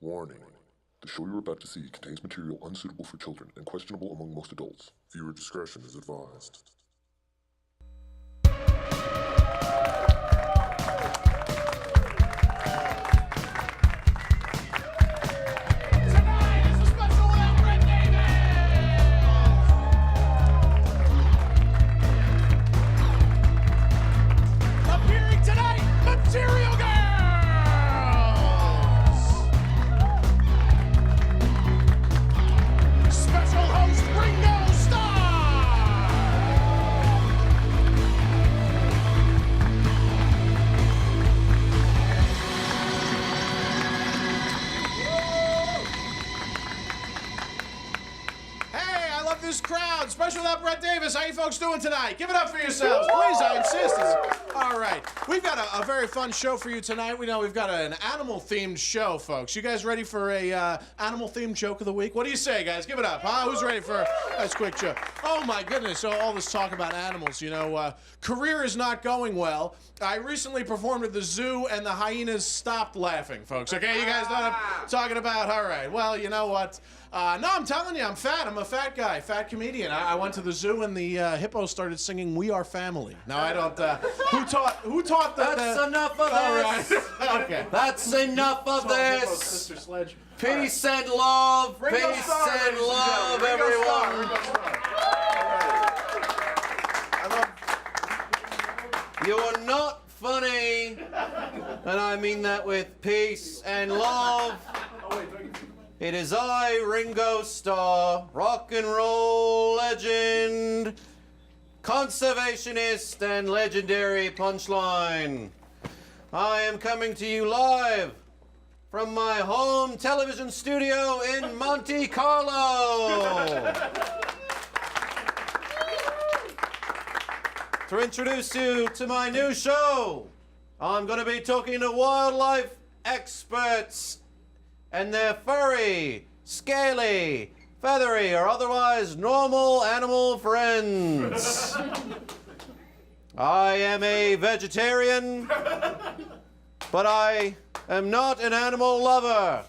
Warning. The show you're about to see contains material unsuitable for children and questionable among most adults. Viewer discretion is advised. Tonight is the special without Brett Davis! Appearing tonight, Material Girls! Special host Ringo Starr! Hey, I love this crowd. Special without Brett Davis. How you folks doing tonight? Give it up for yourselves, please. I insist. All right. We've got a very fun show for you tonight. We know we've got an animal-themed show, folks. You guys ready for a animal-themed joke of the week? What do you say, guys? Give it up, huh? Who's ready for a nice quick joke? Oh, my goodness. So all this talk about animals, you know, career is not going well. I recently performed at the zoo, and the hyenas stopped laughing, folks. Okay, you guys know what I'm talking about? All right. Well, you know what? No, I'm telling you, I'm fat. I'm a fat guy, fat comedian. I went to the zoo and the hippos started singing "We Are Family." Now I don't. Who taught that? That's enough of this. Right. Okay. That's enough of this. Mr. Sledge. Peace and love. Ringo Peace Starr, and ladies and love, gentlemen. Ringo Starr, everyone. Ringo Starr. You are not funny, and I mean that with peace and love. It is I, Ringo Starr, rock and roll legend, conservationist, and legendary punchline. I am coming to you live from my home television studio in Monte Carlo to introduce you to my new show. I'm going to be talking to wildlife experts and their furry, scaly, feathery, or otherwise normal animal friends. I am a vegetarian, but I am not an animal lover.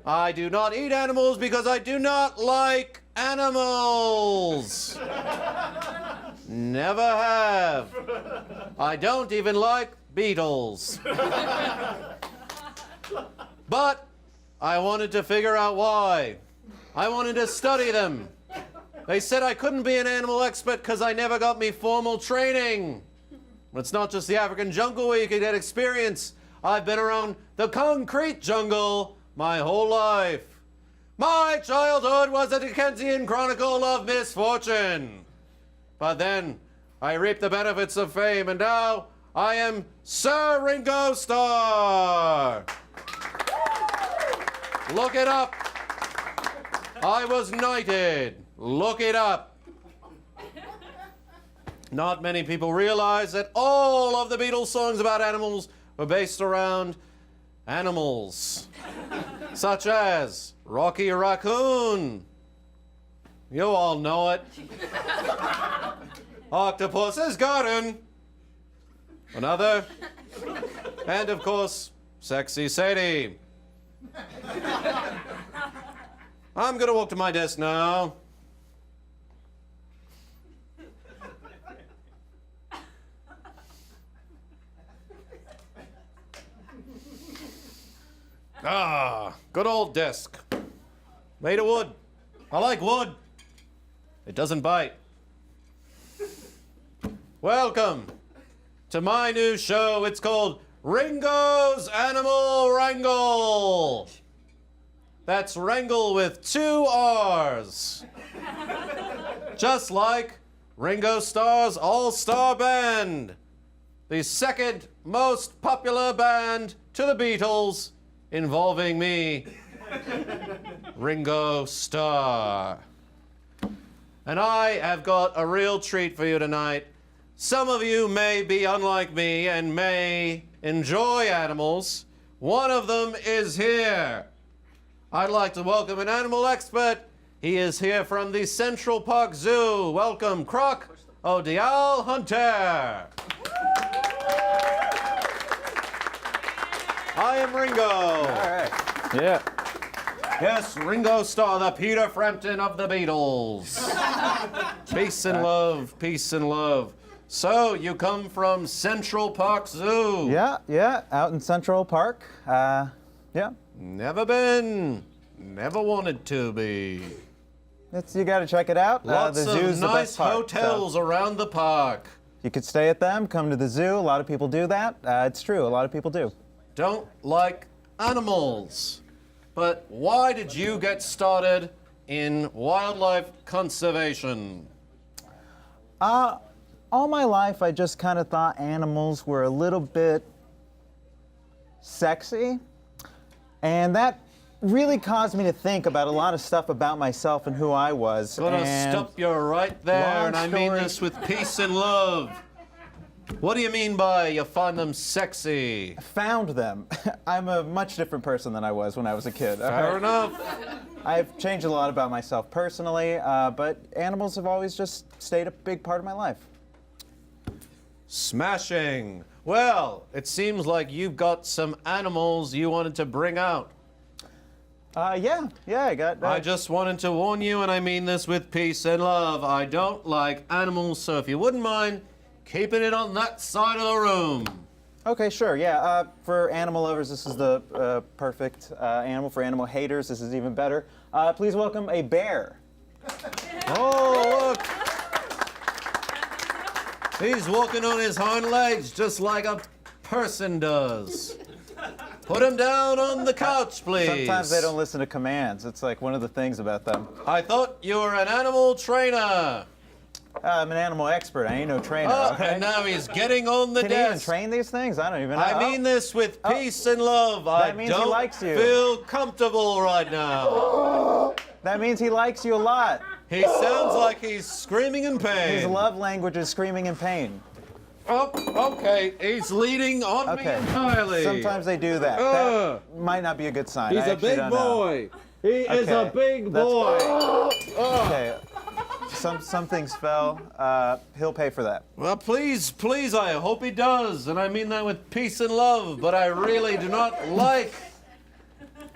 I do not eat animals because I do not like animals. Never have. I don't even like beetles. But I wanted to figure out why. I wanted to study them. They said I couldn't be an animal expert because I never got me formal training. But it's not just the African jungle where you can get experience. I've been around the concrete jungle my whole life. My childhood was a Dickensian chronicle of misfortune. But then I reaped the benefits of fame, and now I am Sir Ringo Starr. Look it up. I was knighted. Look it up. Not many people realize that all of the Beatles songs about animals were based around animals, such as Rocky Raccoon. You all know it. Octopus's Garden. Another. And of course, Sexy Sadie. I'm gonna walk to my desk now. Ah, good old desk. Made of wood. I like wood. It doesn't bite. Welcome to my new show. It's called Ringo's Animal Rangle. That's Rangle with 2 R's. Just like Ringo Starr's All-Star Band, the second most popular band to the Beatles, involving me, Ringo Starr. And I have got a real treat for you tonight. Some of you may be unlike me and may enjoy animals. One of them is here. I'd like to welcome an animal expert. He is here from the Central Park Zoo. Welcome, Croc Odial Hunter. I am Ringo. All right. Yeah. Yes, Ringo Starr, the Peter Frampton of the Beatles. Peace and love, peace and love. So, you come from Central Park Zoo? Yeah, out in Central Park. Yeah. Never been. Never wanted to be. You got to check it out. Lots the of zoo's the nice best part, hotels around the park. You could stay at them, come to the zoo. A lot of people do that. It's true, a lot of people do. Don't like animals. But why did you get started in wildlife conservation? All my life, I just kind of thought animals were a little bit sexy. And that really caused me to think about a lot of stuff about myself and who I was. Gonna stop you right there, and I mean this with peace and love. What do you mean by you find them sexy? Found them. I'm a much different person than I was when I was a kid. Fair enough. I've changed a lot about myself personally, but animals have always just stayed a big part of my life. Smashing. Well, it seems like you've got some animals you wanted to bring out. Yeah, I got. I just wanted to warn you, and I mean this with peace and love. I don't like animals, so if you wouldn't mind keeping it on that side of the room. Okay, sure. Yeah. For animal lovers, this is the perfect animal. For animal haters, this is even better. Please welcome a bear. Oh, look. He's walking on his hind legs just like a person does. Put him down on the couch, please. Sometimes they don't listen to commands. It's like one of the things about them. I thought you were an animal trainer. I'm an animal expert. I ain't no trainer. Oh, Okay? and now he's getting on the Can he even desk. train these things? I don't even know. I mean this with peace and love. That means he don't likes you. feel comfortable right now. That means he likes you a lot. He sounds like he's screaming in pain. His love language is screaming in pain. Oh, okay. He's leading on me Okay. entirely. Sometimes they do that. That might not be a good sign. He's I a actually big don't know. boy. He is a Okay. big That's- boy. Okay. Some things fell. He'll pay for that. Well, please, I hope he does. And I mean that with peace and love. But I really do not like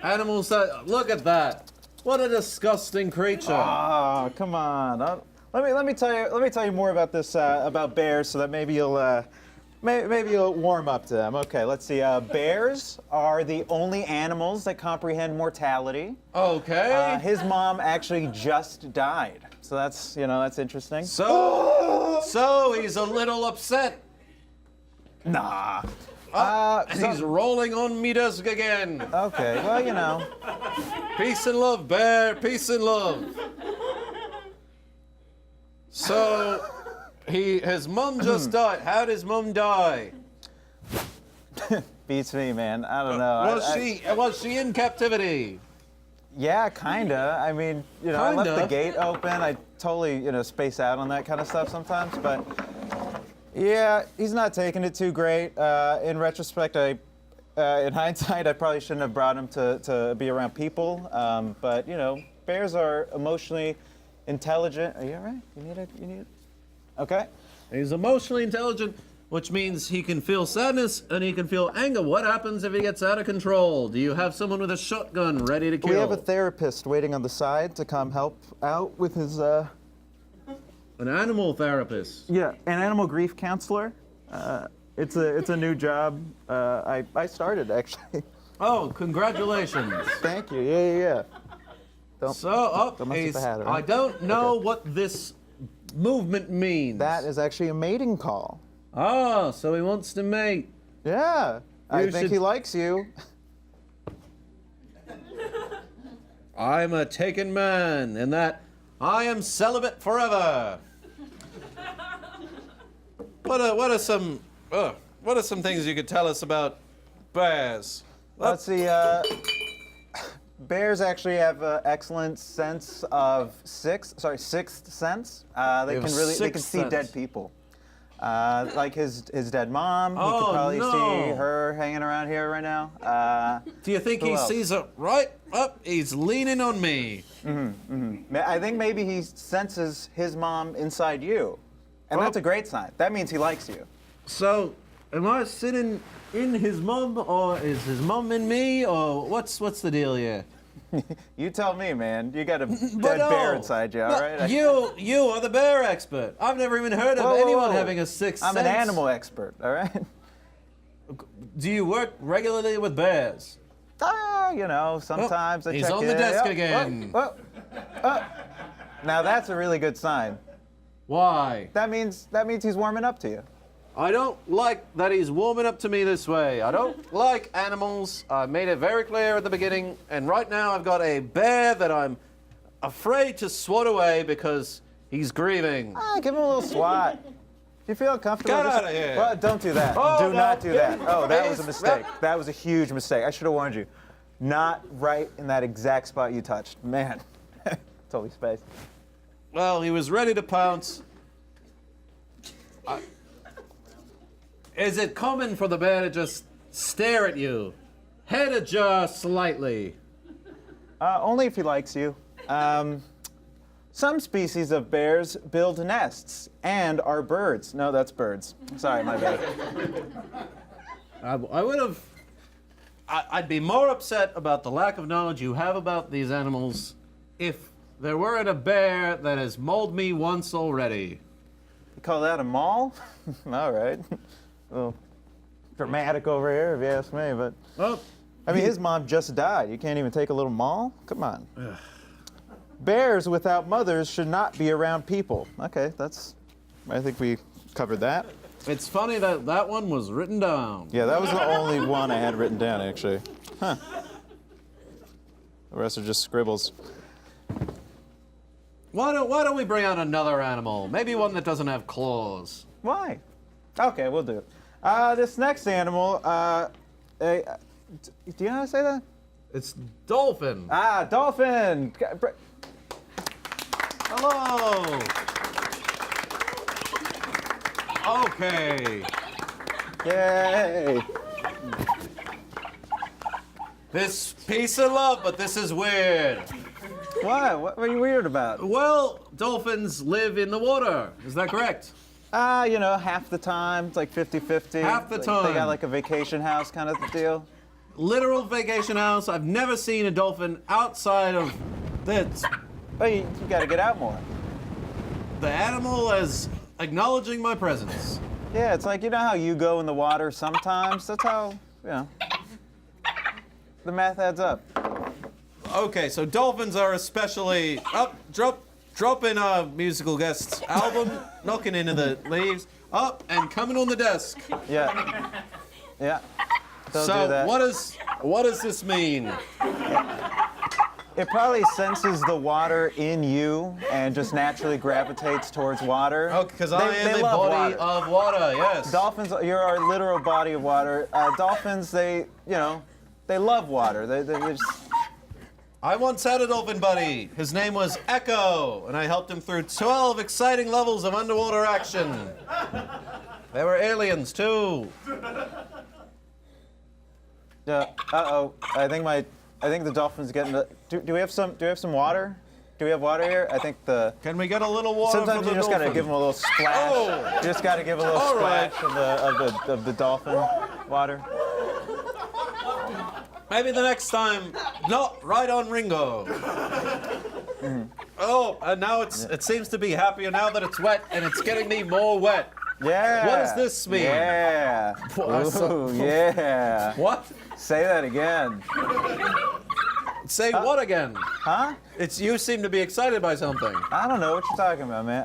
animals that. Look at that. What a disgusting creature. Oh, come on. Let me tell you more about this about bears, so that maybe you'll warm up to them. Okay, let's see. Bears are the only animals that comprehend mortality. Okay. His mom actually just died, so that's interesting. So he's a little upset. Nah. And he's rolling on me desk again. Okay, well, Peace and love, bear. Peace and love. So, his mum just died. How did his mum die? beats me, man. I don't know. Was she in captivity? Yeah, kinda. I mean, I left the Kinda? gate open. I totally, space out on that kind of stuff sometimes, but yeah, he's not taking it too great. In retrospect, in hindsight, I probably shouldn't have brought him to be around people. But bears are emotionally intelligent. Are you all right? You need it? Okay. He's emotionally intelligent, which means he can feel sadness and he can feel anger. What happens if he gets out of control? Do you have someone with a shotgun ready to kill? We have a therapist waiting on the side to come help out with his. An animal therapist. Yeah, an animal grief counselor. It's a new job. I started actually. Oh, congratulations. Thank you. Yeah. Don't mess with the hat, all right? I don't know what this movement means. That is actually a mating call. Oh, so he wants to mate. Yeah, I think should- he likes you. I'm a taken man, and that I am celibate forever. What are some things you could tell us about bears? Let's see. Bears actually have an excellent sense of sixth sense. They can sixth see sense. dead people. Like his dead mom. He Oh, could probably no. see her hanging around here right now. Do you think Who he else? sees it right up? He's leaning on me. I think maybe he senses his mom inside you, and that's a great sign. That means he likes you. So, Am I sitting in his mum, or is his mum in me, or what's the deal here? You tell me, man. You got a dead bear inside you, all right? You are the bear expert. I've never even heard of anyone having a sixth sense. I'm an animal expert, all right? Do you work regularly with bears? You know, sometimes I check in. He's on the desk again. Now that's a really good sign. Why? That means he's warming up to you. I don't like that he's warming up to me this way. I don't like animals. I made it very clear at the beginning, and right now I've got a bear that I'm afraid to swat away because he's grieving. Give him a little swat. Do you feel comfortable? Get out of here. Well, don't do that. Oh, do not do that. Oh, that was a Please. mistake. That was a huge mistake. I should have warned you. Not right in that exact spot you touched. Man, totally spaced. Well, he was ready to pounce. Is it common for the bear to just stare at you, head ajar slightly? Only if he likes you. Some species of bears build nests and are birds. No, that's birds. Sorry, my bad. I'd be more upset about the lack of knowledge you have about these animals if there weren't a bear that has mauled me once already. You call that a maul? All right. A little dramatic over here, if you ask me, but... Well, I mean, his mom just died. You can't even take a little maul? Come on. Bears without mothers should not be around people. Okay, I think we covered that. it's funny that that one was written down. Yeah, that was the only one I had written down, actually. Huh. The rest are just scribbles. Why don't we bring out another animal? Maybe one that doesn't have claws. Why? Okay, we'll do it. This next animal, do you know how to say that? It's dolphin. Dolphin! Hello. Okay. Yay! This peace and love, but this is weird. Why? What are you weird about? Well, dolphins live in the water. Is that correct? You know, half the time. It's like 50-50. Half the Like, time. They got like a vacation house kind of deal. Literal vacation house. I've never seen a dolphin outside of this. But you gotta get out more. The animal is acknowledging my presence. Yeah, it's like, you know how you go in the water sometimes? That's how, you know, the math adds up. Okay, so dolphins are especially dropping our musical guest album, knocking into the leaves, up and coming on the desk. Yeah. Yeah. Don't do So that. what does this mean? It probably senses the water in you and just naturally gravitates towards water. Oh, because I am they a love body water. of water, yes. Dolphins, you're our literal body of water. Dolphins, they love water. They just... I once had a dolphin buddy. His name was Echo, and I helped him through 12 exciting levels of underwater action. They were aliens, too. Uh-oh. I think the dolphin's getting the... Do we have some water? Do we have water here? I think the... Can we get a little water Sometimes for you the just gotta dolphin? give them a little splash. Oh. You just gotta give a little All right. splash of the dolphin water. Maybe the next time, not right on Ringo. Oh, and now it seems to be happier now that it's wet, and it's getting me more wet. Yeah. What does this mean? Yeah. Ooh, yeah. What? Say that again. Say what again? Huh? You seem to be excited by something. I don't know what you're talking about, man.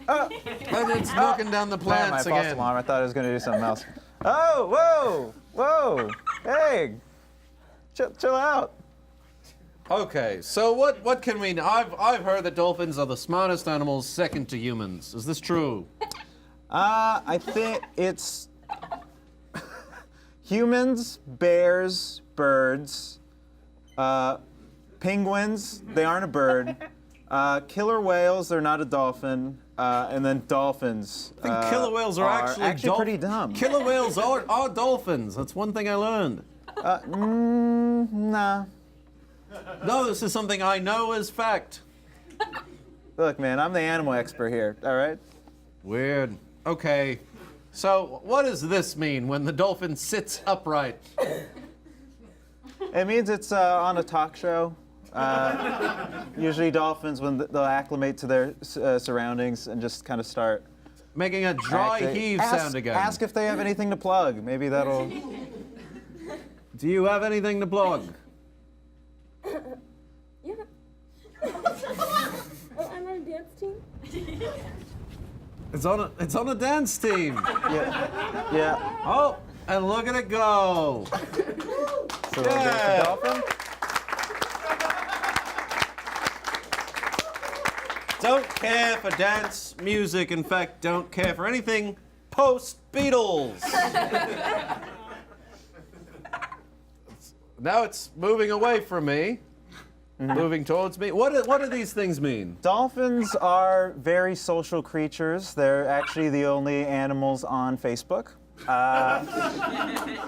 And it's knocking down the Man, my plants false again. alarm. I thought I was gonna do something else. Oh, whoa. Hey, chill out. Okay, so what can we? I've heard that dolphins are the smartest animals, second to humans. Is this true? I think it's humans, bears, birds, penguins. They aren't a bird. Killer whales. They're not a dolphin. And then dolphins. I think killer whales are actually pretty dumb. Killer whales are dolphins. That's one thing I learned. Nah. No, this is something I know as fact. Look, man, I'm the animal expert here. All right. Weird. Okay. So, what does this mean when the dolphin sits upright? It means it's on a talk show. Usually dolphins, when they'll acclimate to their surroundings and just kind of start Making a dry heave sound again. Ask if they have anything to plug. Maybe that'll... Do you have anything to plug? Yeah. Oh, I'm on a dance team. It's on a dance team. Yeah. Oh, and look at it go. So yeah. Dolphin? Don't care for dance, music, in fact, don't care for anything post-Beatles. Now it's moving away from me, moving towards me. What do these things mean? Dolphins are very social creatures. They're actually the only animals on Facebook.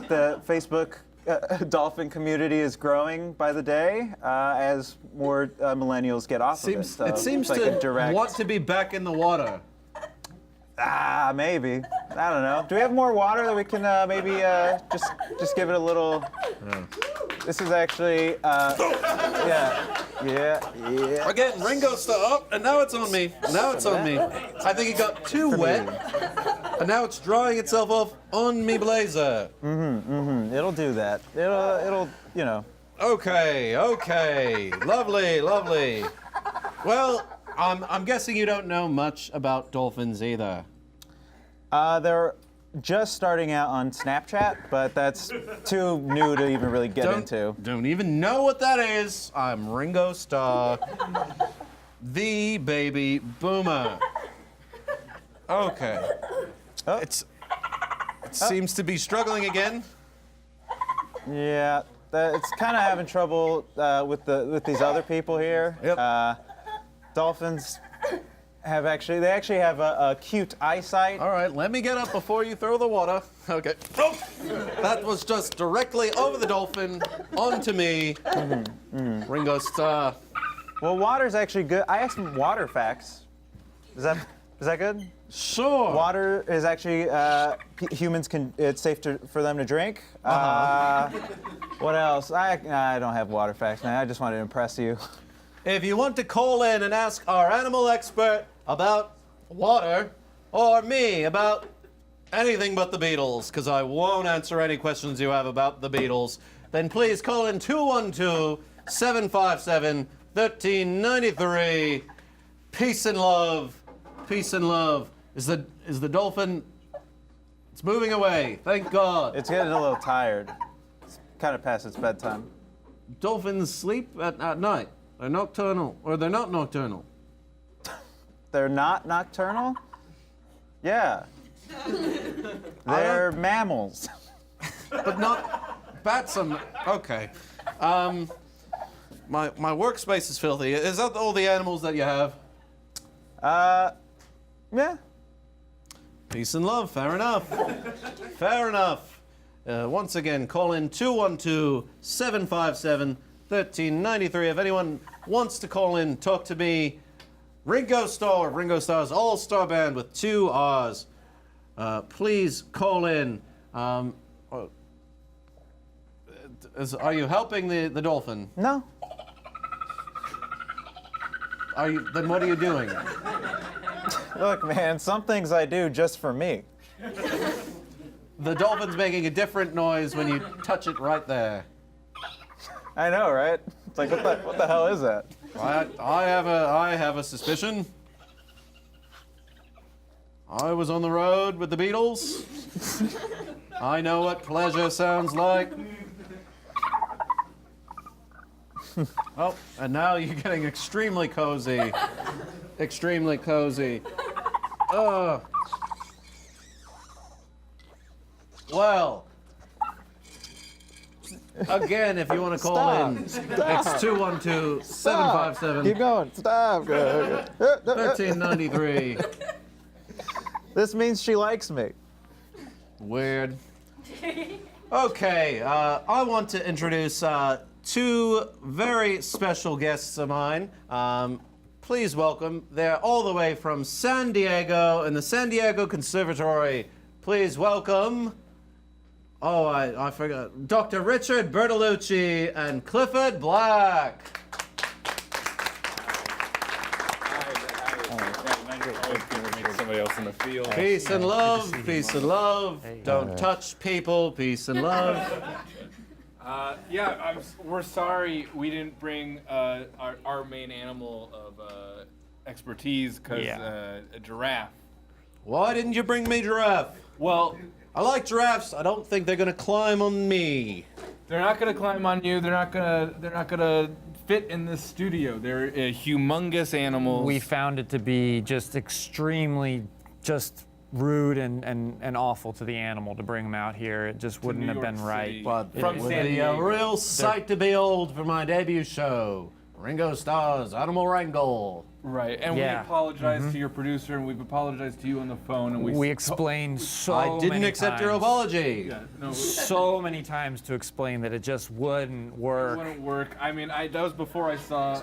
The Facebook dolphin community is growing by the day as more millennials get off of it. So it seems it's like to a direct... want to be back in the water. Maybe. I don't know. Do we have more water that we can maybe just give it a little... This is actually, yeah. Again, Ringo Starr up, and now it's on me. Now it's on me. I think it got too wet, and now it's drying itself off on me blazer. It'll do that. It'll, you know. Okay. Lovely. Well, I'm guessing you don't know much about dolphins either. They're just starting out on Snapchat, but that's too new to even really get into. Don't even know what that is. I'm Ringo Starr, the baby boomer. Okay. It seems to be struggling again. Yeah, it's kind of having trouble with these other people here. Yep. Dolphins they actually have a cute eyesight. All right, let me get up before you throw the water. Okay. Oh, that was just directly over the dolphin onto me. Ringo Starr. Well, water's actually good. I asked them water facts. Is that good? Sure. Water is actually humans can. It's safe for them to drink. What else? I don't have water facts, man. I just wanted to impress you. If you want to call in and ask our animal expert about water, or me about anything but the Beatles, because I won't answer any questions you have about the Beatles, then please call in 212-757-1393. Peace and love. Peace and love. Is the dolphin... It's moving away. Thank God. It's getting a little tired. It's kind of past its bedtime. Dolphins sleep at night. They're nocturnal, or they're not nocturnal. They're not nocturnal? Yeah. They're mammals. But not bats. Okay. My workspace is filthy. Is that all the animals that you have? Yeah. Peace and love. Fair enough. Fair enough. Once again, call in 212-757-1393. If anyone wants to call in, talk to me. Ringo Starr, Ringo Starr's all-star band with 2 R's. Please call in. Are you helping the dolphin? No. Then what are you doing? Look, man, some things I do just for me. The dolphin's making a different noise when you touch it right there. I know, right? It's like, what the hell is that? I have a suspicion. I was on the road with the Beatles. I know what pleasure sounds like. Oh, and now you're getting extremely cozy. Extremely cozy. Well, again, if you want to call in, it's 212-757. Keep going. Stop. 1393. This means she likes me. Weird. Okay, I want to introduce 2 very special guests of mine. please welcome, they're all the way from San Diego in the San Diego Conservatory. Please welcome, oh, I forgot, Dr. Richard Bertolucci and Clifford Black. Somebody else in the field. Peace and love, peace and love. Don't touch people, peace and love. We're sorry we didn't bring our main animal of expertise, because a giraffe. Why didn't you bring me giraffe? Well, I like giraffes. I don't think they're gonna climb on me. they're not gonna climb on you. They're not gonna fit in this studio. They're humongous animals. We found it to be just extremely just rude and awful to the animal to bring him out here. It just wouldn't New have been York right. City. But From it would San be a Diego. real sight to behold for my debut show, Ringo Starr's Animal Wrangle. Right, and Yeah. we apologize to your producer, and we've apologized to you on the phone, and We explained so I didn't many accept your times. apology. Yeah, no, it So many times to explain that it just wouldn't work. wouldn't work. I mean, that was before I saw.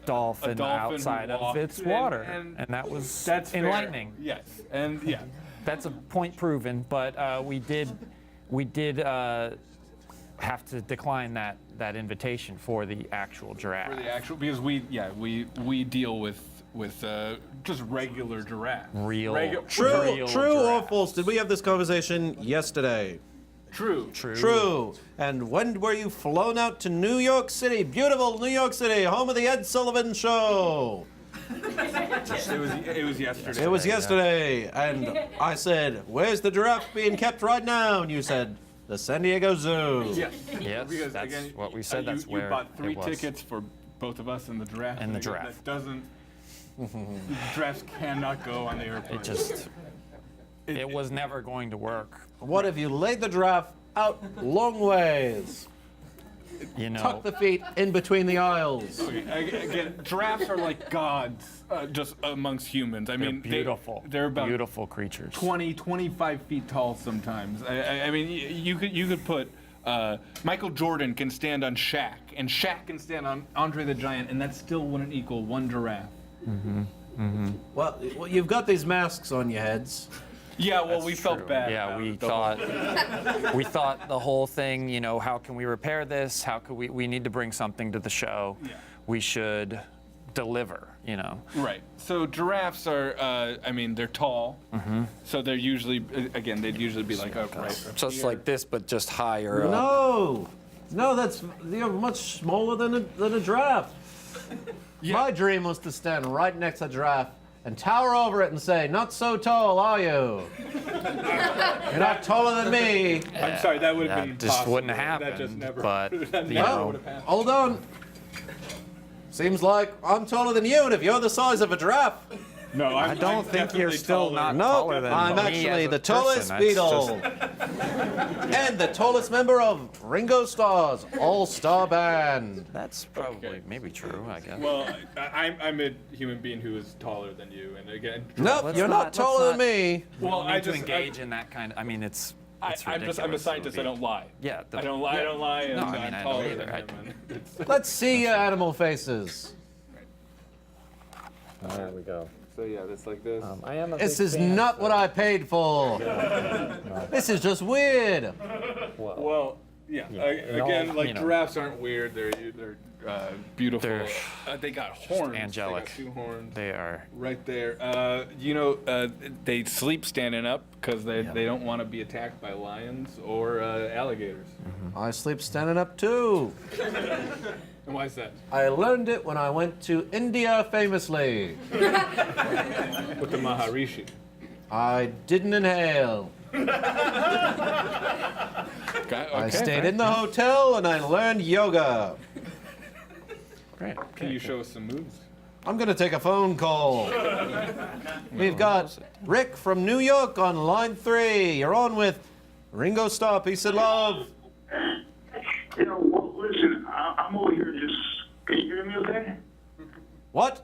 Dolphin, A dolphin outside of walked, its water, and that was That's fair. enlightening. Yes, and yeah. That's a point proven, but we did have to decline that invitation for the actual giraffe. For the actual, because we deal with just regular giraffe. Real. True, Real true or giraffe. false? Did we have this conversation yesterday? True. True. And when were you flown out to New York City? Beautiful New York City, home of the Ed Sullivan Show. It was yesterday. It was yesterday, and I said, "Where's the giraffe being kept right now?" And you said, "The San Diego Zoo." Yes. Yes, Because that's again, what we said. That's you where bought 3 it was. tickets for both of us and the giraffe. And the again, giraffe. That doesn't. Giraffes cannot go on the airplane. It just. It was never going to work. What if you laid the giraffe out long ways? You know. Tuck the feet in between the aisles. Okay, again, giraffes are like gods just amongst humans. I They're mean, beautiful. They're about beautiful creatures. 25 feet tall sometimes. I mean, you could put Michael Jordan can stand on Shaq, and Shaq can stand on Andre the Giant, and that still wouldn't equal one giraffe. Well, you've got these masks on your heads. Yeah, well, we felt True. bad. Yeah, about we it, the whole- thought we thought the whole thing, you know, how can we repair this? How could we need to bring something to the show. Yeah. We should deliver, you know. Right. So giraffes are, I mean, they're tall. So they're usually, again, they'd usually be like upright. up Just here. like this, but just higher up. No, that's you're much smaller than a giraffe. My dream was to stand right next to a giraffe and tower over it and say, "Not so tall, are you? You're not taller than me." I'm sorry, that would have been That just impossible. wouldn't That happen, just never. but, that you never know. would have happened. Hold on. Seems like I'm taller than you, and if you're the size of a giraffe, No, I don't think you're still not no, taller than I'm me actually as a the tallest person. That's Beatle. And the tallest member of Ringo Starr's All-Star Band. That's probably Okay. maybe true, I guess. Well, I'm a human being who is taller than you, and again, Nope, Let's you're not- not let's taller not- than me. well, I need to engage in that kind of. I mean, it's I'm ridiculous. a It scientist. would I don't lie. Yeah, I don't lie. I don't lie. And No, I mean, I'm I don't taller either. than I- him, and it's- Let's see your animal faces. There we go. So yeah, it's like this. I am a This big is fan, not so- what I paid for. This is just weird. Well, yeah. it all- Again, like you know. giraffes aren't weird. They're beautiful. They're they got horns. angelic. They got 2 horns. They are. Right there. They sleep standing up because they don't want to be attacked by lions or alligators. I sleep standing up too. And why is that? I learned it when I went to India famously. With the Maharishi. I didn't inhale. I stayed in the hotel and I learned yoga. Great. Can you show us some moves? I'm gonna take a phone call. We've got Rick from New York on line 3. You're on with Ringo Starr, peace and love. You know, well, listen, I'm over here just. Can you hear me okay? What?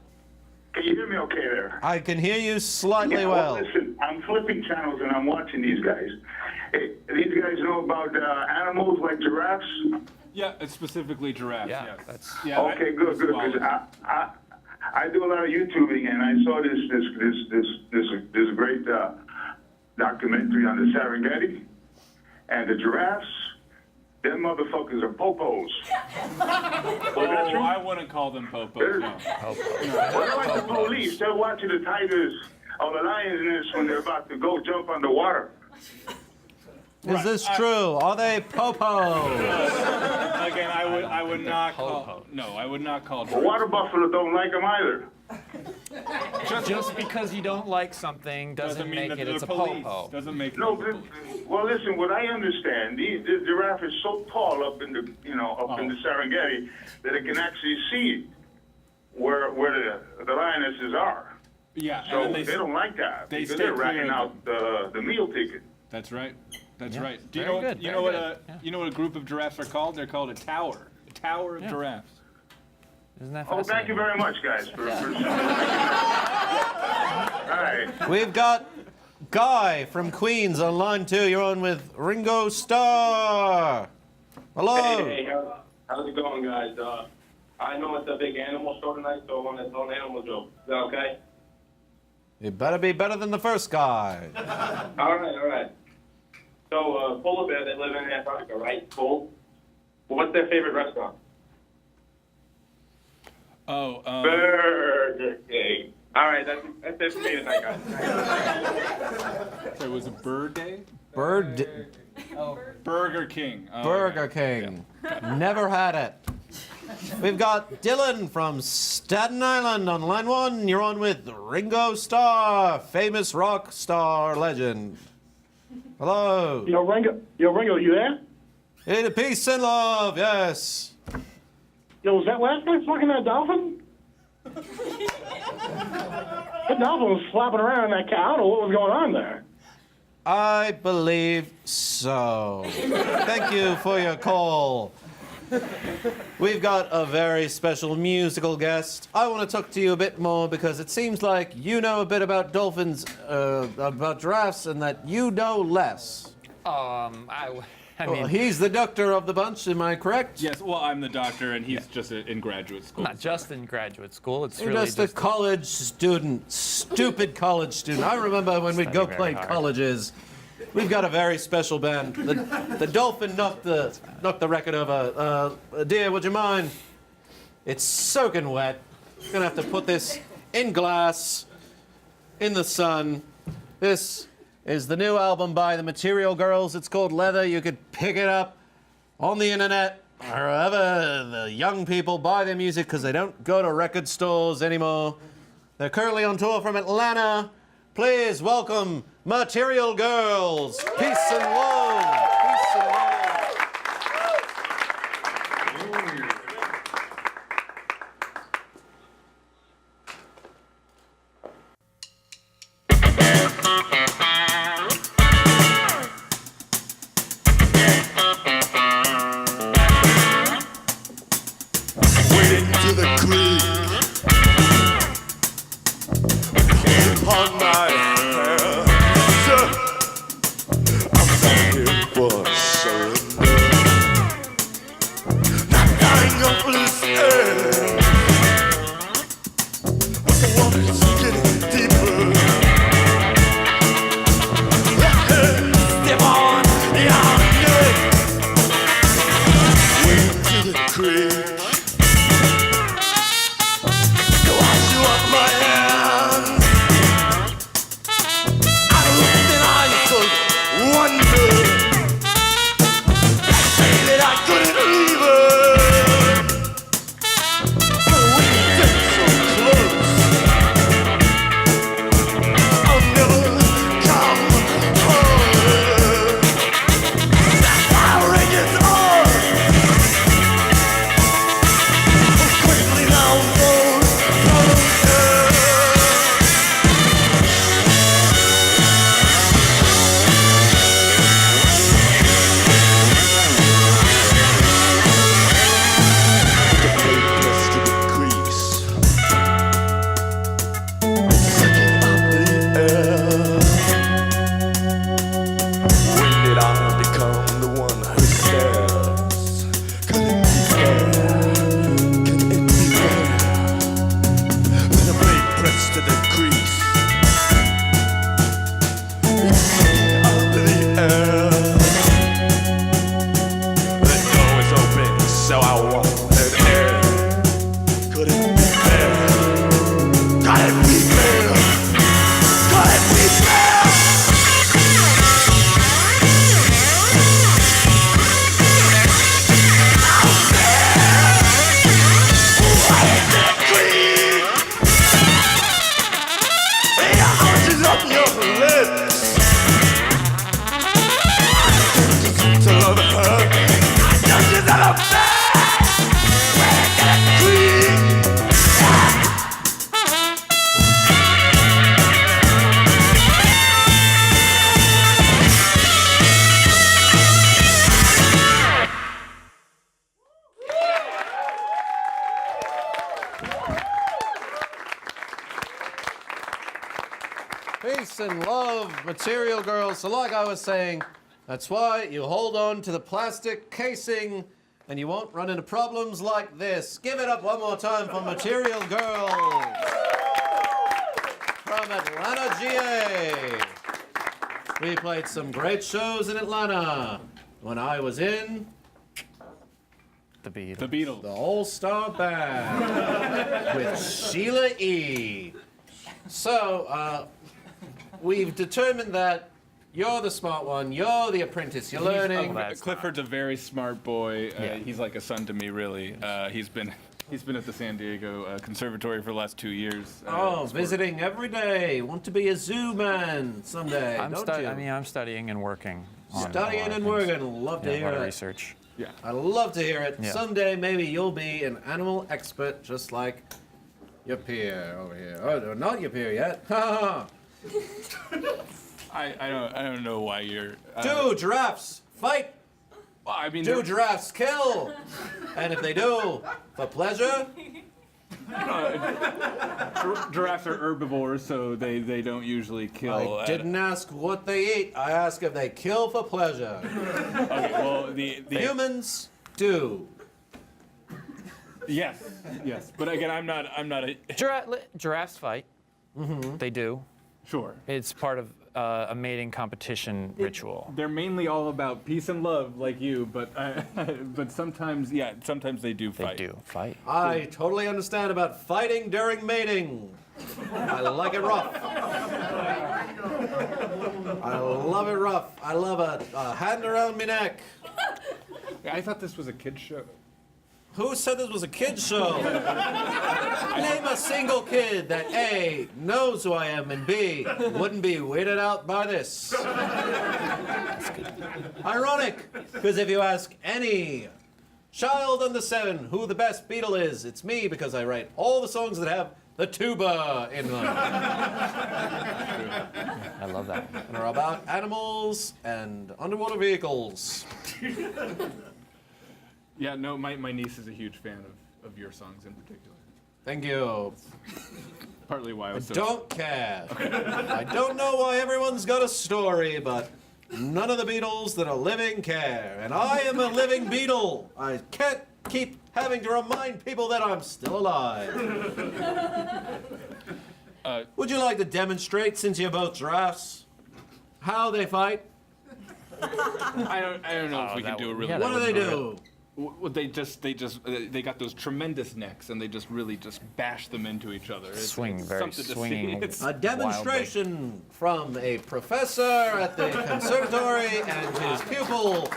Can you hear me okay there? I can hear you slightly Yeah, well. Listen, I'm flipping channels and I'm watching these guys. Hey, these guys know about animals like giraffes? Yeah, it's specifically giraffes. Yeah, yes. that's. Yeah, Okay, good. swallow. Because I do a lot of YouTubing, and I saw this great documentary on the Serengeti and the giraffes. Them motherfuckers are popos. Oh, I wouldn't call them popos. No. They're like the police. They're watching the tigers or the lions when they're about to go jump underwater. Is this true? Are they popos? Again, I would not call. No, I would not call. The water buffalo don't like them either. Just because you don't like something doesn't mean make that it they're it's a police. popo. Doesn't make it. No, well, listen. What I understand, the giraffe is so tall up in the in the Serengeti that it can actually see where the lionesses are. Yeah, So and they don't like that they because stay they're ratting clear out the meal ticket. That's right. That's Yeah, right. Do you very know? good, You very know what? good. You know what a group of giraffes are called? They're called a tower. A tower of Yeah. giraffes. Isn't that Oh, fascinating? thank you very much, guys. All right. We've got Guy from Queens on line 2. You're on with Ringo Starr. Hello. Hey, how's it going, guys? I know it's a big animal show tonight, so I want to tell an animal joke. Is that okay? You better be better than the first guy. All right. So, polar bear, they live in Antarctica, right? Cool. What's their favorite restaurant? Oh, Burger King. All right, that's it for me tonight, guys. it was a bird day. Burger King. Oh, Burger okay. King. Never had it. We've got Dylan from Staten Island on line 1. You're on with Ringo Starr, famous rock star legend. Hello. Yo, Rangle, you there? Hey, peace and love, yes. Yo, was that last guy fucking that dolphin? That dolphin was flapping around in that cow. I don't know what was going on there. I believe so. Thank you for your call. We've got a very special musical guest. I want to talk to you a bit more because it seems like you know a bit about dolphins, about giraffes, and that you know less. I Well, mean, he's the doctor of the bunch, am I correct? Yes. Well, I'm the doctor, and he's just in graduate school. not just in graduate school. It's You're really just a college student, stupid college student. I remember when we'd go Study play very hard. colleges. We've got a very special band. The Dolphin knocked the record over. Dear, would you mind? It's soaking wet. Gonna have to put this in glass, in the sun. This is the new album by the Material Girls. It's called Leather. You could pick it up on the internet, wherever the young people buy their music because they don't go to record stores anymore. They're currently on tour from Atlanta. Please welcome Material Girls. Peace and love. Peace and love. Wading to the creek, came upon my hands. I'm peace and love, material girls. So like I was saying, that's why you hold on to the plastic casing and you won't run into problems like this. Give it up one more time for material girls from Atlanta, GA. We played some great shows in Atlanta when I was in The Beatles. The Beatles. the All-Star Band with Sheila E. So, we've determined that you're the smart one, you're the apprentice, you're learning. Clifford's a very smart boy. Yeah. He's like a son to me, really. He's been at the San Diego Conservatory for the last 2 years. Visiting every day. Want to be a zoo man someday, don't you? I'm studying and working. On Studying a lot and of things. working. Love to Yeah, a hear lot of it. research. Yeah. I love to hear it. Yeah. Someday maybe you'll be an animal expert just like your peer over here. Oh, not your peer yet. Ha I don't know why you're. Two giraffes fight. Well, I mean, Two giraffes kill. And if they do, for pleasure, giraffes are herbivores, so they don't usually kill. I didn't ask what they eat. I asked if they kill for pleasure. Okay, well, the Humans do. yes, but again, I'm not a. Giraffes fight. They do. Sure. It's part of a mating competition ritual. They're mainly all about peace and love, like you, but sometimes, sometimes they do They fight. do fight. I totally understand about fighting during mating. I like it rough. I love it rough. I love a hand around me neck. I thought this was a kid's show. Who said this was a kid's show? Name a single kid that A, knows who I am, and B, wouldn't be weirded out by this. Ironic, because if you ask any child under 7 who the best Beatle is, it's me, because I write all the songs that have the tuba in them. I love that. And are about animals and underwater vehicles. Yeah, no, my niece is a huge fan of your songs in particular. Thank you. Partly why I was so. Don't care. I don't know why everyone's got a story, but none of the Beatles that are living care. And I am a living Beatle. I can't keep having to remind people that I'm still alive. Would you like to demonstrate, since you're both giraffes, how they fight? I don't know if we can do a really. What do they do? Well, they got those tremendous necks, and they just really bash them into each other. It's Swinging. something to see. It's A demonstration from a professor at the conservatory and his pupil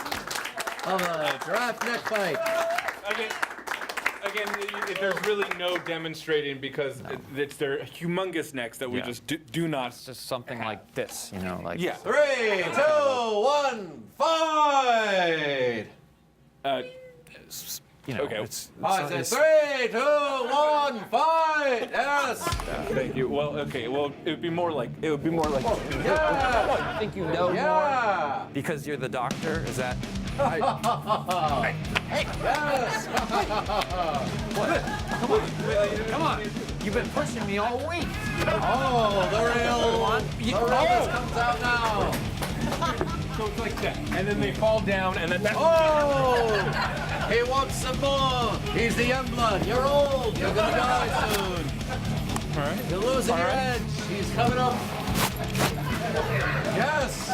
of a giraffe neck fight. Again, there's really no demonstrating because it's their humongous necks that we just do not. It's just something like this, like. Yeah. 3, 2, 1, fight! Okay. I said 3, 2, 1, fight! Yes! Thank you. Well, okay. Well, it would be more like. Yeah! You think you know Yeah! more because you're the doctor? Is that? Yes! Come on! You've been pushing me all week. Oh, the realness comes out now. So it's like that, and then they fall down, and then. Oh! He wants some more. He's the young blood. You're old. You're gonna die soon. All right. You're losing your edge. He's coming up. Yes.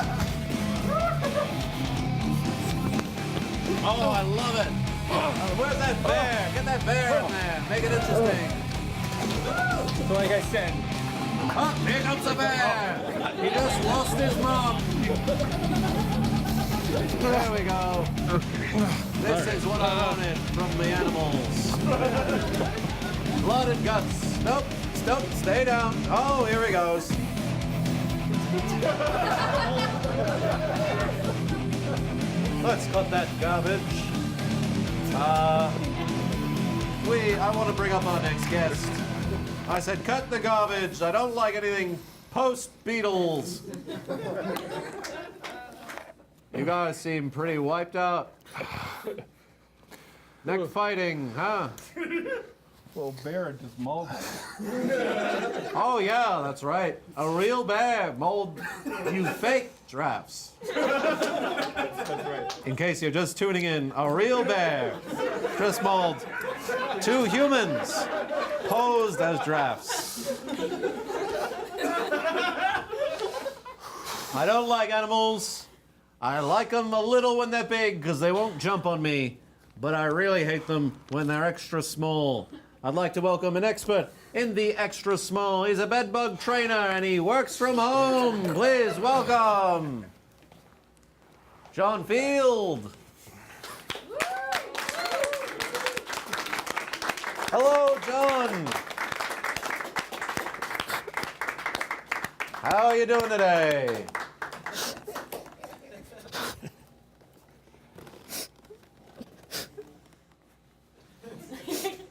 Oh, I love it. Where's that bear? Get that bear in there. Make it interesting. So like I said. Oh, here comes the bear. He just lost his mom. There we go. This is what I wanted from the animals. Blood and guts. Nope. Stay down. Oh, here he goes. Let's cut that garbage. I want to bring up our next guest. I said, cut the garbage. I don't like anything post-Beatles. You guys seem pretty wiped out. Neck fighting, huh? Little bear just mauled him. Oh, yeah, that's right. A real bear mauled you fake giraffes. That's right. In case you're just tuning in, a real bear just mauled 2 humans posed as giraffes. I don't like animals. I like them a little when they're big because they won't jump on me, but I really hate them when they're extra small. I'd like to welcome an expert in the extra small. He's a bedbug trainer and he works from home. Please welcome John Field. Hello, John. How are you doing today?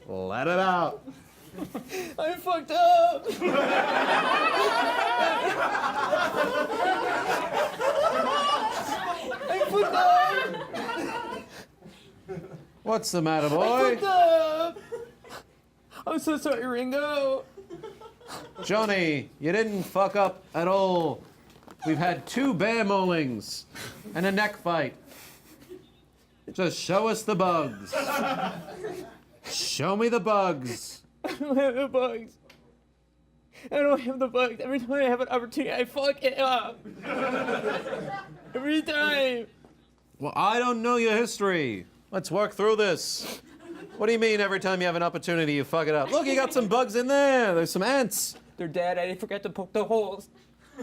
Let it out. I'm fucked up. I'm fucked up. What's the matter, boy? I'm fucked up. I'm so sorry, Ringo. Johnny, you didn't fuck up at all. We've had 2 bear maulings and a neck fight. Just show us the bugs. Show me the bugs. I don't have the bugs. I don't have the bugs. Every time I have an opportunity, I fuck it up. Every time. Well, I don't know your history. Let's work through this. What do you mean every time you have an opportunity, you fuck it up? Look, you got some bugs in there. There's some ants. They're dead. I forgot to poke the holes. I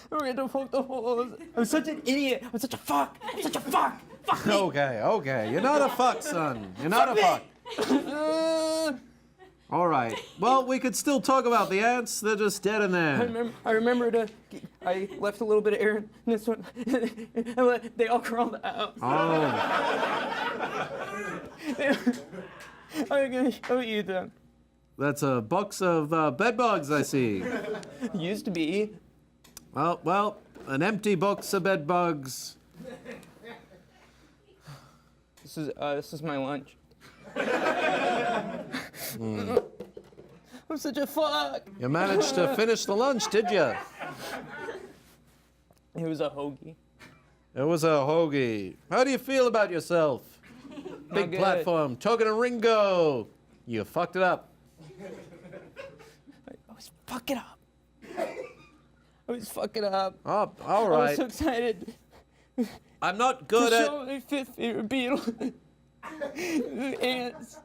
forgot to poke the holes. I'm such an idiot. I'm such a fuck. I'm such a fuck. Fuck me. Okay. You're not a fuck, son. You're not a fuck. All right. Well, we could still talk about the ants. They're just dead in there. I remember I left a little bit of air in this one. And they all crawled out. Oh. I'm gonna show you them. That's a box of bed bugs, I see. Used to be. Well, an empty box of bed bugs. This is my lunch. I'm such a fuck. You managed to finish the lunch, did you? It was a hoagie. It was a hoagie. How do you feel about yourself? Big good. platform, talking to Ringo. You fucked it up. I was fucking up. I was fucking up. Oh, all I right. was so excited. I'm not good to at... show my 5th favorite beetle. Ants.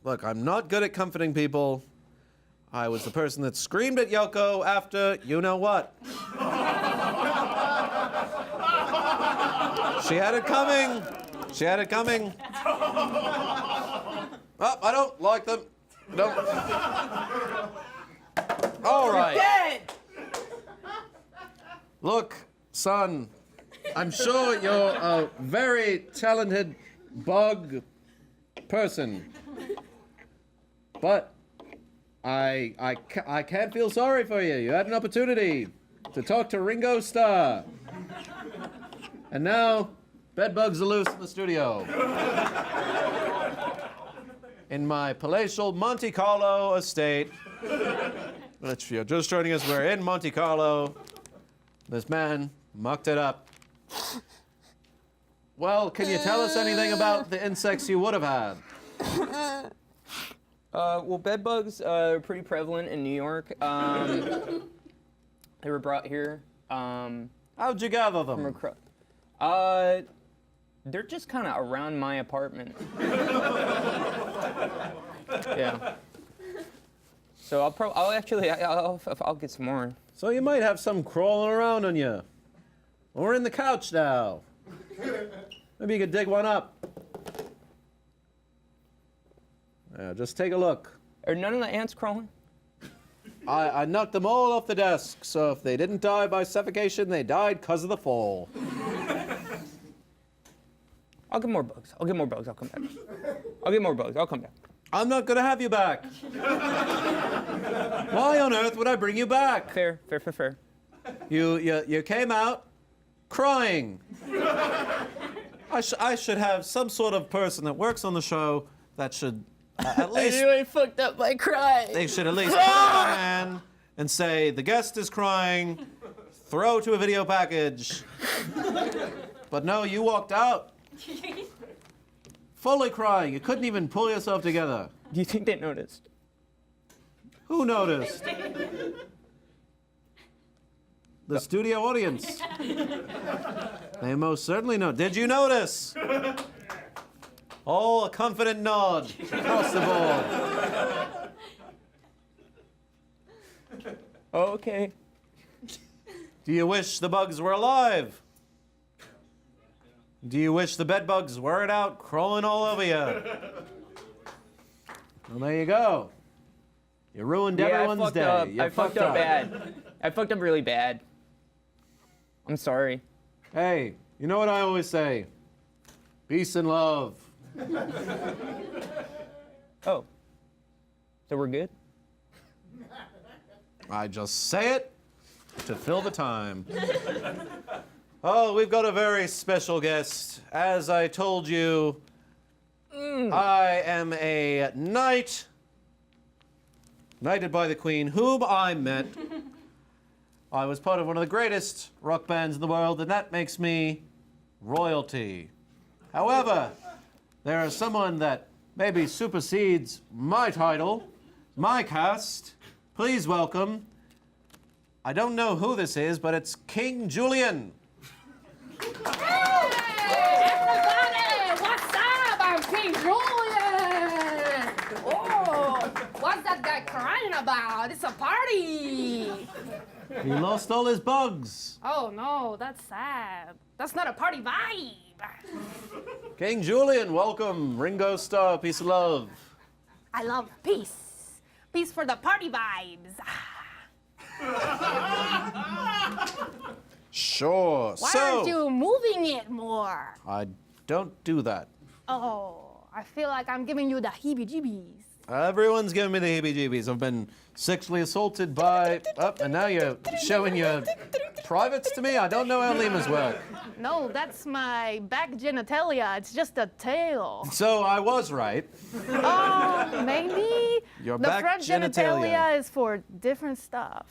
Look, I'm not good at comforting people. I was the person that screamed at Yoko after you know what. She had it coming. She had it coming. Oh, I don't like them. No. All right. Dead. Look, son, I'm sure you're a very talented bug person, but I can't feel sorry for you. You had an opportunity to talk to Ringo Starr, and now bedbugs are loose in the studio. In my palatial Monte Carlo estate, if you're just joining us, we're in Monte Carlo. This man mucked it up. Well, can you tell us anything about the insects you would have had? Well, bed bugs are pretty prevalent in New York. They were brought here. How'd you gather them? They're just kind of around my apartment. Yeah. So I'll get some more. So you might have some crawling around on you. Or in the couch now. Maybe you could dig one up. Yeah, just take a look. Are none of the ants crawling? I knocked them all off the desk, so if they didn't die by suffocation, they died because of the fall. I'll get more bugs. I'll come back. I'll get more bugs. I'll come back. I'm not gonna have you back. Why on earth would I bring you back? Fair. You came out crying. I should have some sort of person that works on the show that should at least. I knew I fucked up by crying. They should at least put on a hand and say, the guest is crying, throw to a video package. But no, you walked out. Fully crying. You couldn't even pull yourself together. Do you think they noticed? Who noticed? The studio audience. They most certainly know. Did you notice? Oh, a confident nod across the board. Okay. Do you wish the bugs were alive? Do you wish the bed bugs weren't out crawling all over you? Well, there you go. You ruined everyone's day. You I fucked up bad. I fucked up really bad. I'm sorry. Hey, you know what I always say? Peace and love. Oh. So we're good? I just say it to fill the time. Oh, we've got a very special guest. As I told you, I am a knight, knighted by the Queen, whom I met. I was part of one of the greatest rock bands in the world, and that makes me royalty. However, there is someone that maybe supersedes my title, my caste. Please welcome, I don't know who this is, but it's King Julian. Hey, everybody! What's up? I'm King Julian! Oh, what's that guy crying about? It's a party! He lost all his bugs. Oh no, that's sad. That's not a party vibe. King Julian, welcome. Ringo Starr, peace of love. I love peace. Peace for the party vibes. Sure. Why so, aren't you moving it more? I don't do that. Oh, I feel like I'm giving you the heebie-jeebies. Everyone's giving me the heebie-jeebies. I've been sexually assaulted by... Oh, and now you're showing your privates to me? I don't know how lemurs work. No, that's my back genitalia. It's just a tail. So I was right. Oh, maybe? Your the back front genitalia is for different stuff.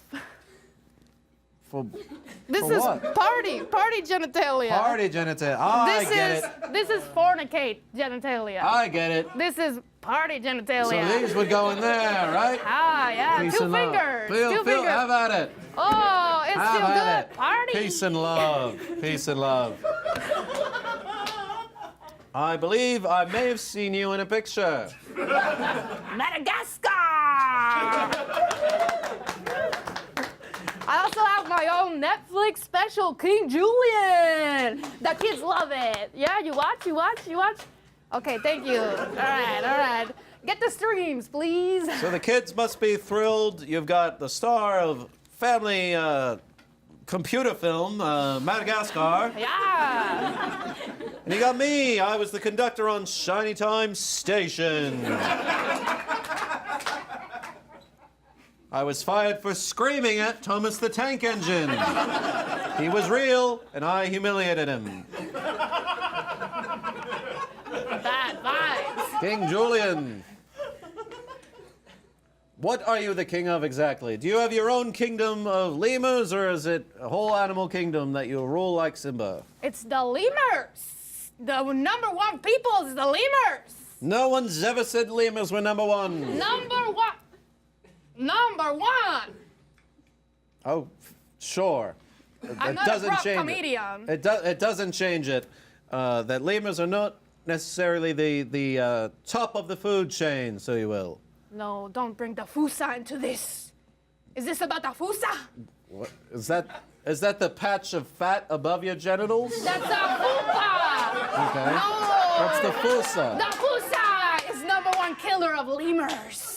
This for is what? party genitalia. Party genitalia. I get it. This is fornicate genitalia. I get it. This is party genitalia. So these would go in there, right? Ah, yeah, Peace two and love. fingers. Feel, Two fingers. have at it. Oh, it's Have still at good. it. Party. Peace and love. Peace and love. I believe I may have seen you in a picture. Madagascar. I also have my own Netflix special, King Julian. The kids love it. Yeah, you watch? Okay, thank you. All right. Get the streams, please. So the kids must be thrilled. You've got the star of family computer film, Madagascar. Yeah. And you got me. I was the conductor on Shiny Time Station. I was fired for screaming at Thomas the Tank Engine. He was real, and I humiliated him. Bad vibes. King Julian. What are you the king of exactly? Do you have your own kingdom of lemurs, or is it a whole animal kingdom that you rule like Simba? It's the lemurs. The number one people is the lemurs. No one's ever said lemurs were number one. Number one. Oh, sure. I'm not a rock comedian. It doesn't change it. That lemurs are not necessarily the top of the food chain, so you will. No, don't bring the fusa into this. Is this about the fusa? What is that? Is that the patch of fat above your genitals? That's a fupa. Okay. No. What's the fusa? The fusa is number one killer of lemurs.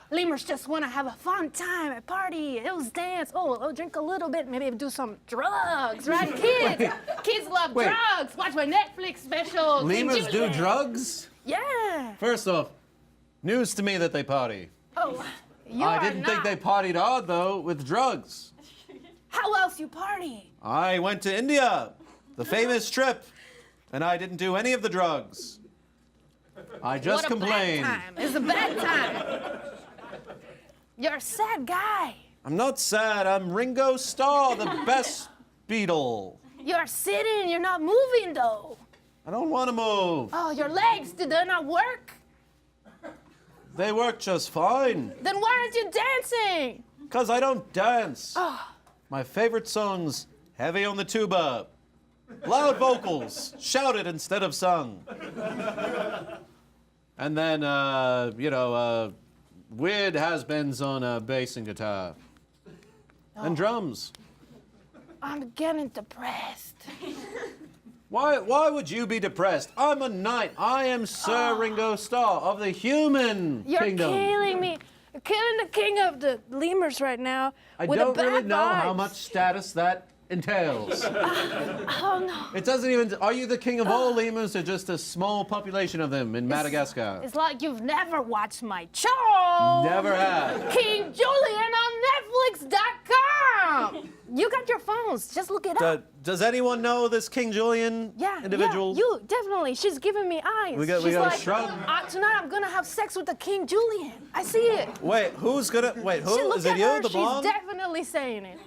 Lemurs just want to have a fun time at party. Hills dance. Oh, drink a little bit. Maybe do some drugs, right? Kids love drugs. Watch my Netflix special. Lemurs do drugs? Yeah. First off, news to me that they party. Oh, I didn't think they partied hard though with drugs. How else you party? I went to India, the famous trip. And I didn't do any of the drugs. I just complained. Bad time. It's a bad time. You're a sad guy. I'm not sad. I'm Ringo Starr, the best Beatle. You're sitting. You're not moving, though. I don't want to move. Oh, your legs, did they not work? They work just fine. Then why aren't you dancing? Because I don't dance. Oh. My favorite song's heavy on the tuba. Loud vocals, shouted instead of sung. And then, weird has-beens on bass and guitar. And drums. I'm getting depressed. Why would you be depressed? I'm a knight. I am Sir Ringo Starr of the human kingdom. You're killing me. You're killing the king of the lemurs right now. I with don't the bad really know vibes. how much status that entails. Oh no. It doesn't even. Are you the king of all lemurs, or just a small population of them in Madagascar? It's like you've never watched my show. Never have. King Julian on Netflix.com. You got your phones. Just look it up. Does anyone know this King Julian individual? Yeah, you definitely. She's giving me eyes. We got She's a like, shrug. Tonight I'm gonna have sex with the King Julian. I see it. Wait, who's gonna? Wait, who Look is at it? You, her. the blonde? She's definitely saying it.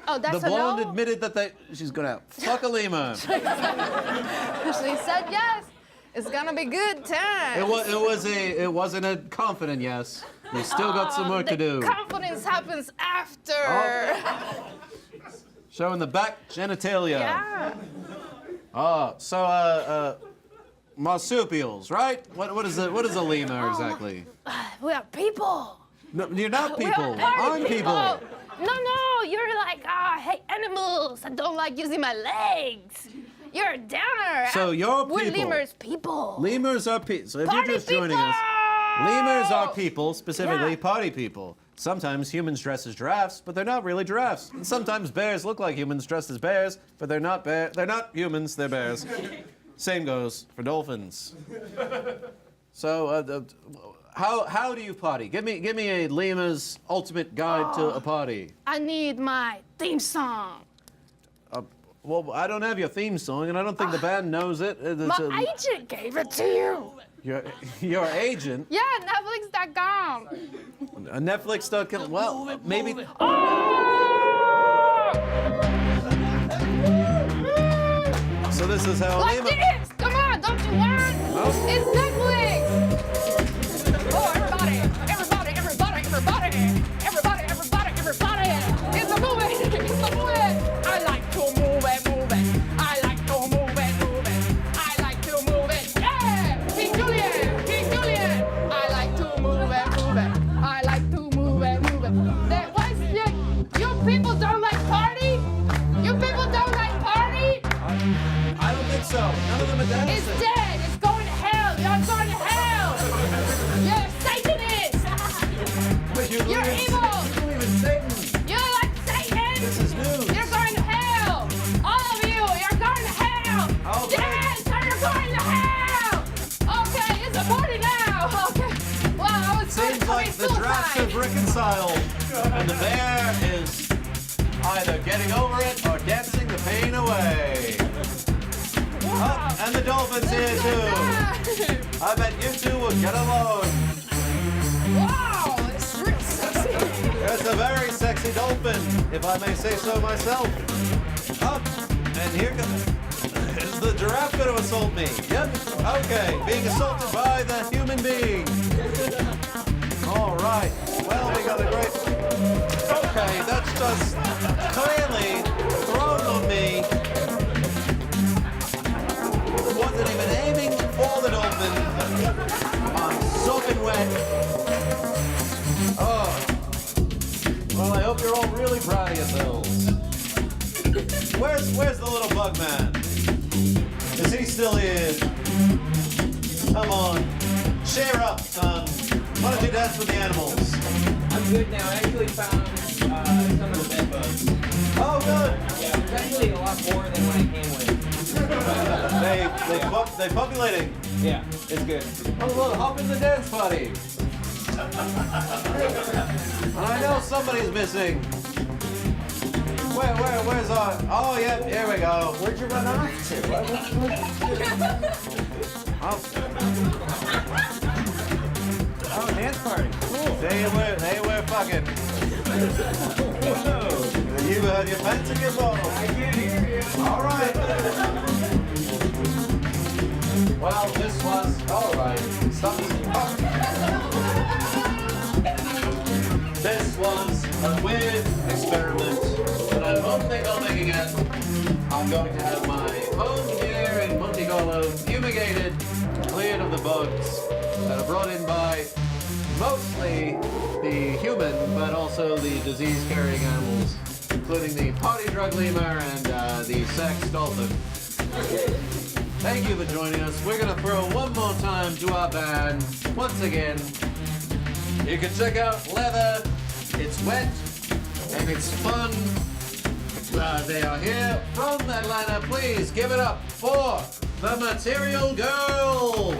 That's The a blonde no? admitted that she's gonna fuck a lemur. She said yes. It's gonna be good time. It wasn't a confident yes. We still got some work to do. Confidence happens after. Showing the back genitalia. Yeah. Marsupials, right? What is a lemur exactly? We are people. No, you're not We are people. party I'm people. No, you're like, I hate animals. I don't like using my legs. You're a downer. So you're We're people. lemurs people. Lemurs are people. So if Party you're just joining people! us, lemurs are people, specifically Yeah. party people. Sometimes humans dress as giraffes, but they're not really giraffes. And sometimes bears look like humans dressed as bears, but they're not They're not humans. They're bears. Same goes for dolphins. So, how do you party? Give me a lemur's ultimate guide to a party. I need my theme song. Well, I don't have your theme song, and I don't think the band knows it. My agent gave it to you. Your agent? Yeah, Netflix.com. Netflix.com. Well, maybe. So this is how Like this! Come on, don't you want? It's Netflix! Oh, everybody! It's a movie! It's a movie! I like to move it. I like to move it. I like to move it. Yeah! King Julian! I like to move it. I like to move it. You people don't like party? You people don't like party? I don't think so. None of them are dancing. It's dead. It's going to hell. You're going to hell. You're Satanists. You're evil. You believe in Satan. You're like Satan. This is news. You're going to hell. All of you, you're going to hell. Okay. Yes, you're going to hell. Okay, it's a party now. Okay. Well, I was going Seems to like commit the drafts suicide. have reconciled, and the bear is either getting over it or dancing the pain away. Oh, and the dolphin's here too. I bet you two will get along. Wow, it's really sexy. It's a very sexy dolphin, if I may say so myself. Up, and here comes. Is the giraffe going to assault me? Yep. Okay, being assaulted by the human being. All right. Well, we got a great. Okay, that's just clearly thrown on me. Wasn't even aiming for the dolphin. I'm soaking wet. Oh. Well, I hope you're all really proud of yourselves. Where's the little bug man? Is he still here? Come on. Cheer up, son. Why don't you dance with the animals? I'm good now. I actually found some of the bed bugs. Oh, good. Yeah, there's actually a lot more than what I came with. They populating. Yeah, it's good. Oh, look, hop in the dance party. I know somebody's missing. Where's our Oh, yep, here we go. Where'd you run off to? Oh, dance party. Cool. They were fucking. You had your pants in your balls. I can't hear you. All right. Well, this was all right. Stop. This was a weird experiment that I don't think I'll make again. I'm going to have my home here in Montegolo fumigated, cleared of the bugs that are brought in by mostly the human, but also the disease-carrying animals, including the party drug lemur and the sex dolphin. Thank you for joining us. We're going to throw one more time to our band. Once again, you can check out Leather. It's wet and it's fun. They are here from Atlanta. Please give it up for the Material Girls.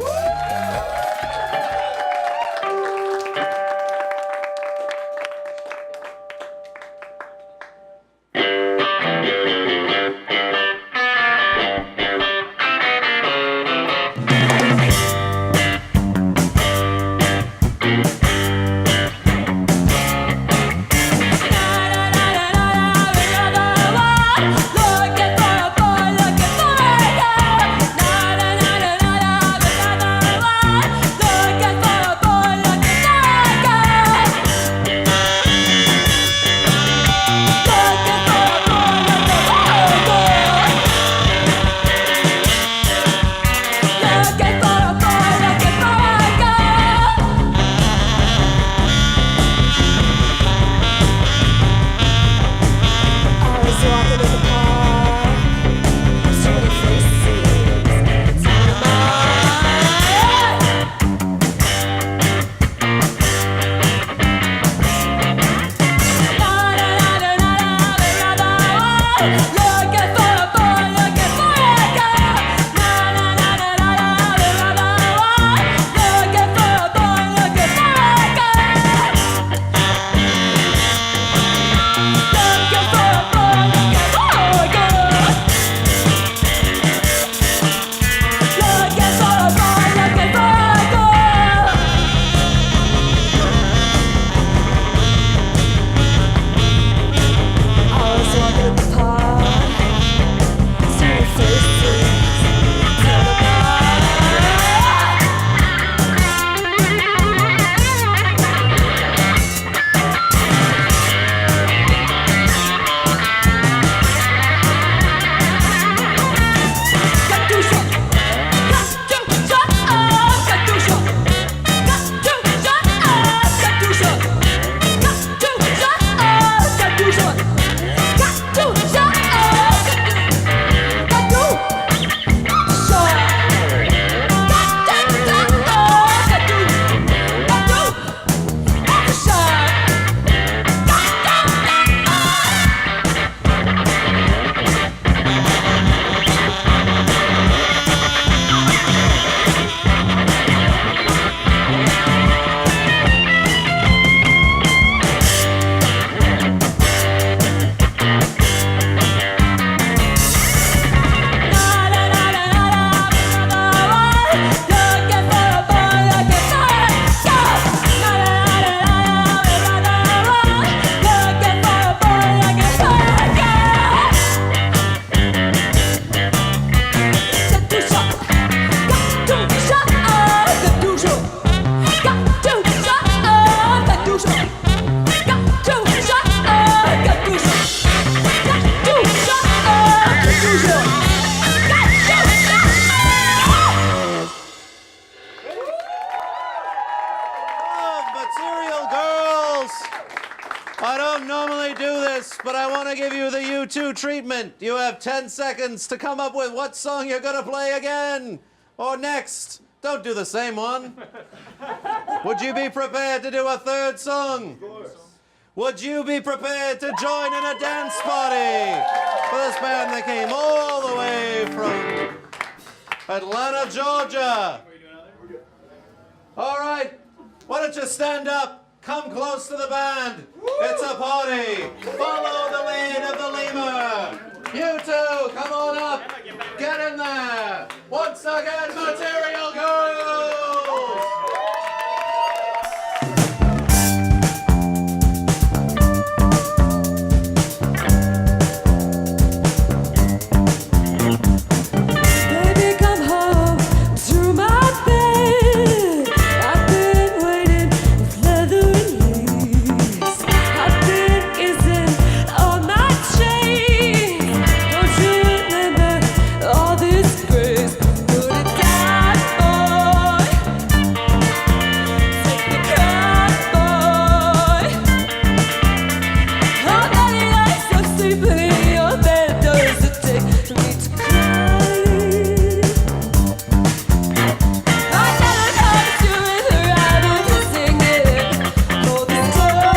But I want to give you the U2 treatment. You have 10 seconds to come up with what song you're going to play again or next. Don't do the same one. Would you be prepared to do a third song? Of course. Would you be prepared to join in a dance party for this band that came all the way from Atlanta, Georgia? All right. Why don't you stand up? Come close to the band. It's a party. Follow the lead of the lemur. You two, come on up. Get in there. Once again, material girls. Baby, come home to my bed. I've been waiting with leather and lace. I've been kissing on my chains. Don't you remember all this grace? Put it down, boy. Take the cut, boy. Oh, daddy, I'm so sleeping in your bed. Does it take me to cry? I never promised you with her. I've been missing it all this time.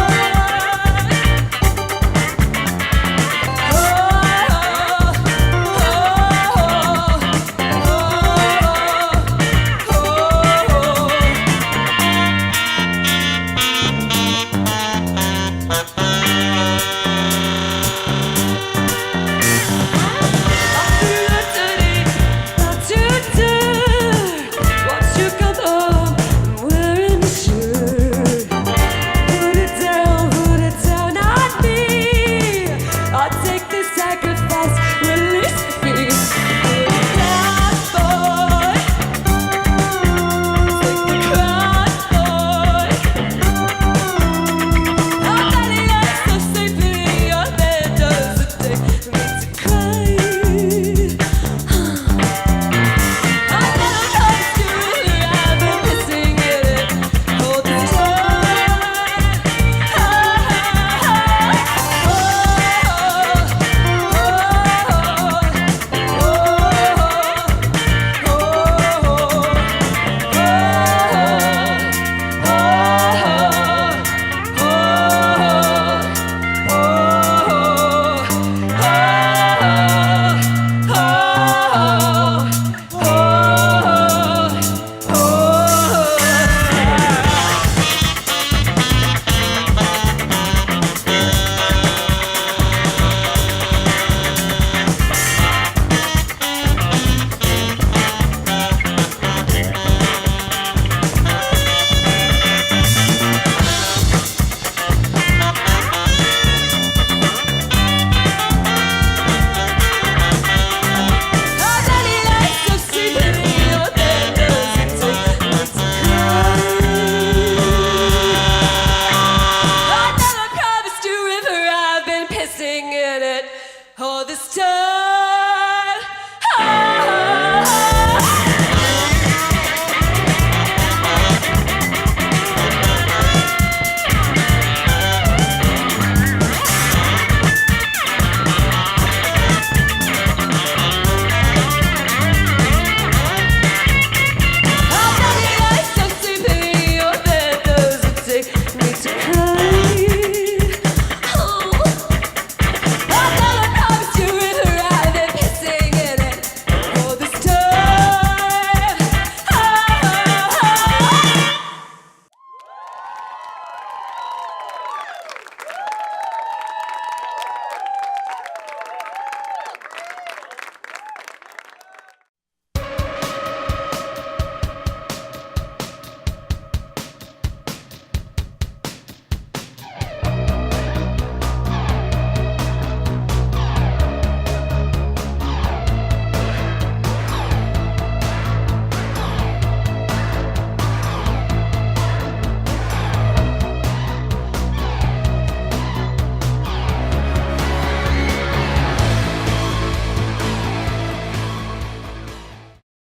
Once you come home, I'm wearing a shirt. Put it down on me. I'll take the sacrifice, release me. Put it down, boy. Take the crown, boy. Oh, daddy, I'm so sleeping in your bed. Does it take me to cry? I never promised you with her. I've been missing it all this time. I never promised you with her. I've been pissing in it all this time.